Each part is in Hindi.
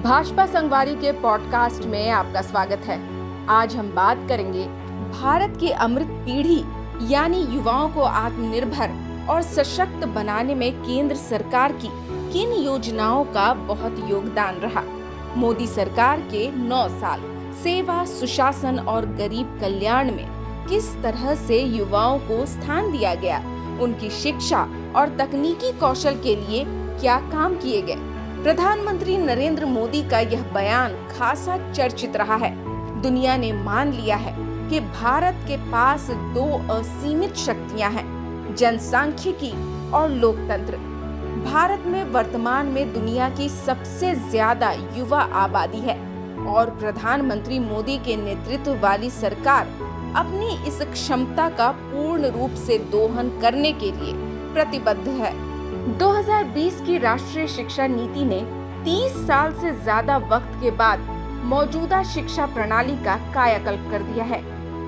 भाजपा संगवारी के पॉडकास्ट में आपका स्वागत है। आज हम बात करेंगे भारत की अमृत पीढ़ी यानी युवाओं को आत्मनिर्भर और सशक्त बनाने में केंद्र सरकार की किन योजनाओं का बहुत योगदान रहा। मोदी सरकार के 9 साल सेवा, सुशासन और गरीब कल्याण में किस तरह से युवाओं को स्थान दिया गया, उनकी शिक्षा और तकनीकी कौशल के लिए क्या काम किए गए। प्रधानमंत्री नरेंद्र मोदी का यह बयान खासा चर्चित रहा है। दुनिया ने मान लिया है कि भारत के पास 2 असीमित शक्तियां हैं, जनसांख्यिकी और लोकतंत्र। भारत में वर्तमान में दुनिया की सबसे ज्यादा युवा आबादी है और प्रधानमंत्री मोदी के नेतृत्व वाली सरकार अपनी इस क्षमता का पूर्ण रूप से दोहन करने के लिए प्रतिबद्ध है। 2020 की राष्ट्रीय शिक्षा नीति ने 30 साल से ज्यादा वक्त के बाद मौजूदा शिक्षा प्रणाली का कायाकल्प कर दिया है।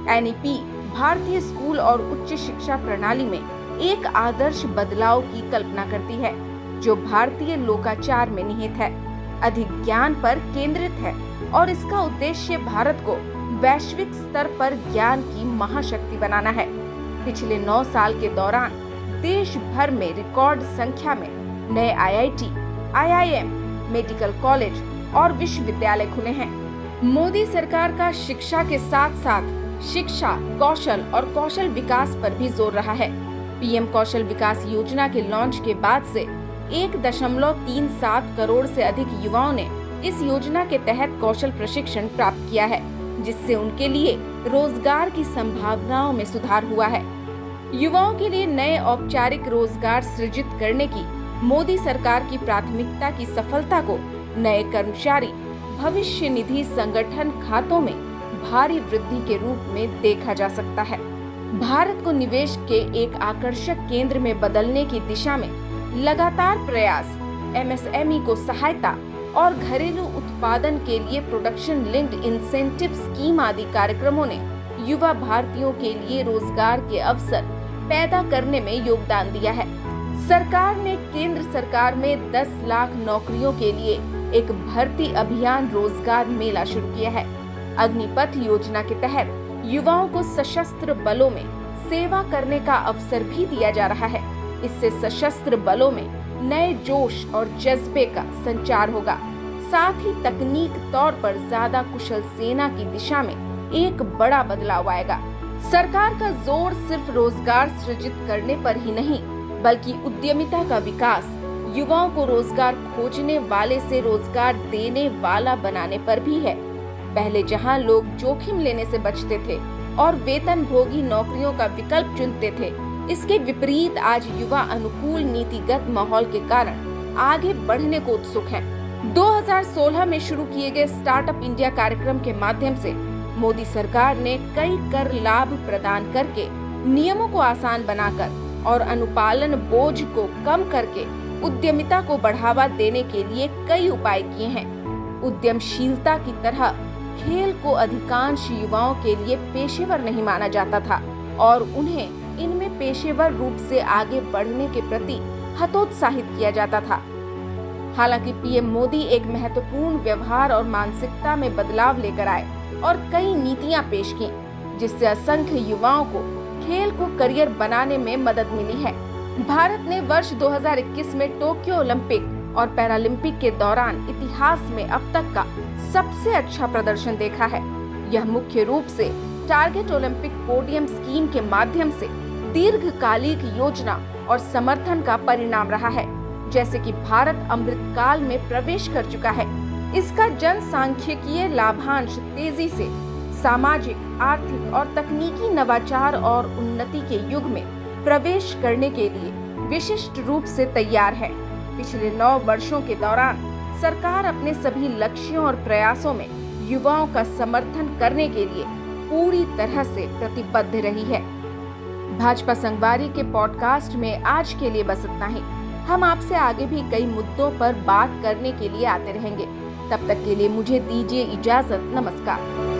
एनईपी भारतीय स्कूल और उच्च शिक्षा प्रणाली में एक आदर्श बदलाव की कल्पना करती है, जो भारतीय लोकाचार में निहित है, अधिक ज्ञान पर केंद्रित है और इसका उद्देश्य भारत को वैश्विक स्तर पर ज्ञान की महाशक्ति बनाना है। पिछले 9 साल के दौरान देश भर में रिकॉर्ड संख्या में नए आईआईटी, आईआईएम, मेडिकल कॉलेज और विश्वविद्यालय खुले हैं। मोदी सरकार का शिक्षा के साथ साथ शिक्षा, कौशल और कौशल विकास पर भी जोर रहा है। पीएम कौशल विकास योजना के लॉन्च के बाद से 1.37 करोड़ से अधिक युवाओं ने इस योजना के तहत कौशल प्रशिक्षण प्राप्त किया है, जिससे उनके लिए रोजगार की संभावनाओं में सुधार हुआ है। युवाओं के लिए नए औपचारिक रोजगार सृजित करने की मोदी सरकार की प्राथमिकता की सफलता को नए कर्मचारी भविष्य निधि संगठन खातों में भारी वृद्धि के रूप में देखा जा सकता है। भारत को निवेश के एक आकर्षक केंद्र में बदलने की दिशा में लगातार प्रयास, एमएसएमई को सहायता और घरेलू उत्पादन के लिए प्रोडक्शन लिंक्ड इंसेंटिव स्कीम आदि कार्यक्रमों ने युवा भारतीयों के लिए रोजगार के अवसर पैदा करने में योगदान दिया है। सरकार ने केंद्र सरकार में 10 लाख नौकरियों के लिए एक भर्ती अभियान रोजगार मेला शुरू किया है। अग्निपथ योजना के तहत युवाओं को सशस्त्र बलों में सेवा करने का अवसर भी दिया जा रहा है। इससे सशस्त्र बलों में नए जोश और जज्बे का संचार होगा, साथ ही तकनीक तौर पर ज्यादा कुशल सेना की दिशा में एक बड़ा बदलाव आएगा। सरकार का जोर सिर्फ रोजगार सृजित करने पर ही नहीं, बल्कि उद्यमिता का विकास, युवाओं को रोजगार खोजने वाले से रोजगार देने वाला बनाने पर भी है। पहले जहां लोग जोखिम लेने से बचते थे और वेतन भोगी नौकरियों का विकल्प चुनते थे, इसके विपरीत आज युवा अनुकूल नीतिगत माहौल के कारण आगे बढ़ने को उत्सुक हैं। 2016 में शुरू किए गए स्टार्टअप इंडिया कार्यक्रम के माध्यम से मोदी सरकार ने कई कर लाभ प्रदान करके, नियमों को आसान बनाकर और अनुपालन बोझ को कम करके उद्यमिता को बढ़ावा देने के लिए कई उपाय किए हैं। उद्यमशीलता की तरह खेल को अधिकांश युवाओं के लिए पेशेवर नहीं माना जाता था और उन्हें इनमें पेशेवर रूप से आगे बढ़ने के प्रति हतोत्साहित किया जाता था। हालांकि पीएम मोदी एक महत्वपूर्ण व्यवहार और मानसिकता में बदलाव लेकर आए और कई नीतियां पेश की, जिससे असंख्य युवाओं को खेल को करियर बनाने में मदद मिली है। भारत ने वर्ष 2021 में टोक्यो ओलंपिक और पैरालंपिक के दौरान इतिहास में अब तक का सबसे अच्छा प्रदर्शन देखा है। यह मुख्य रूप से टारगेट ओलंपिक पोडियम स्कीम के माध्यम से दीर्घकालिक योजना और समर्थन का परिणाम रहा है। जैसे कि भारत अमृतकाल में प्रवेश कर चुका है, इसका जनसांख्यिकीय लाभांश तेजी से सामाजिक, आर्थिक और तकनीकी नवाचार और उन्नति के युग में प्रवेश करने के लिए विशिष्ट रूप से तैयार है। पिछले 9 वर्षों के दौरान सरकार अपने सभी लक्ष्यों और प्रयासों में युवाओं का समर्थन करने के लिए पूरी तरह से प्रतिबद्ध रही है। भाजपा संगवारी के पॉडकास्ट में आज के लिए बस इतना ही। हम आपसे आगे भी कई मुद्दों पर बात करने के लिए आते रहेंगे। तब तक के लिए मुझे दीजिए इजाजत। नमस्कार।